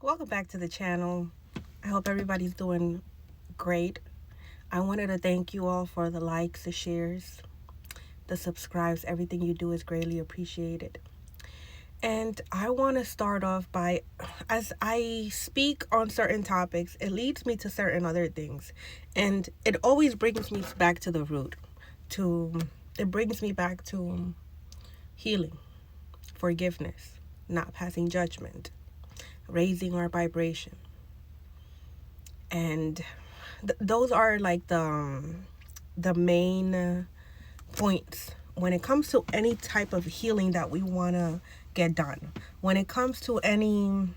Welcome back to the channel. I hope everybody's doing great. I wanted to thank you all for the likes, the shares, the subscribes. Everything you do is greatly appreciated. And I want to start off by, as I speak on certain topics, it leads me to certain other things. And it always brings me back to the root. It brings me back to healing, forgiveness, not passing judgment, raising our vibration. And those are like the main points when it comes to any type of healing that we want to get done. When it comes to any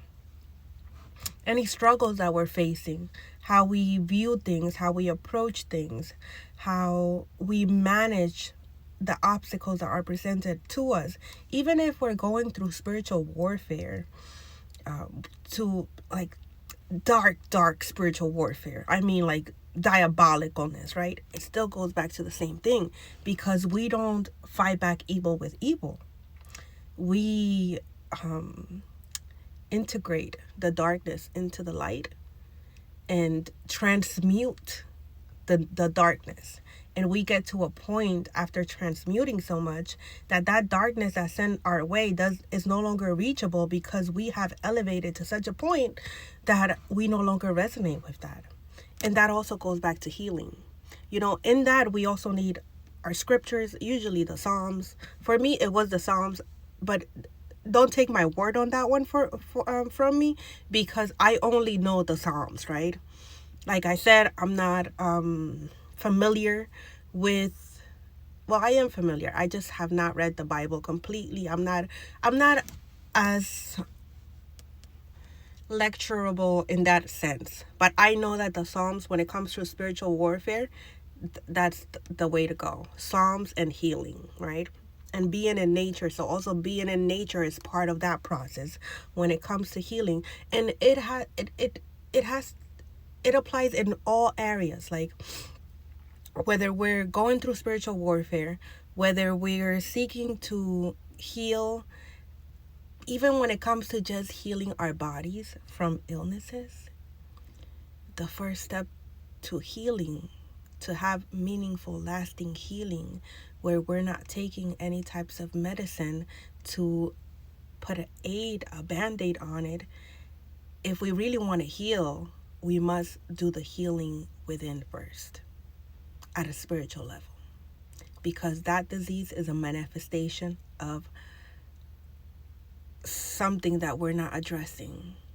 struggles that we're facing, how we view things, how we approach things, how we manage the obstacles that are presented to us, even if we're going through spiritual warfare, to like dark spiritual warfare. I mean, like diabolicalness, right? It still goes back to the same thing, because we don't fight back evil with evil. We integrate the darkness into the light and transmute the darkness. And we get to a point after transmuting so much that darkness that's sent our way is no longer reachable, because we have elevated to such a point that we no longer resonate with that. And that also goes back to healing. In that we also need our scriptures, usually the Psalms. For me, it was the Psalms, but don't take my word on that one from me, because I only know the Psalms, right? Like I said, I'm not familiar with, well, I am familiar. I just have not read the Bible completely. I'm not as lecturable in that sense. But I know that the Psalms, when it comes to spiritual warfare, that's the way to go. Psalms and healing, right? And being in nature. So also being in nature is part of that process when it comes to healing. And it applies in all areas. Like, whether we're going through spiritual warfare, whether we're seeking to heal, even when it comes to just healing our bodies from illnesses, the first step to healing, to have meaningful, lasting healing, where we're not taking any types of medicine to put a band-aid on it. If we really want to heal, we must do the healing within first, at a spiritual level, because that disease is a manifestation of something that we're not addressing.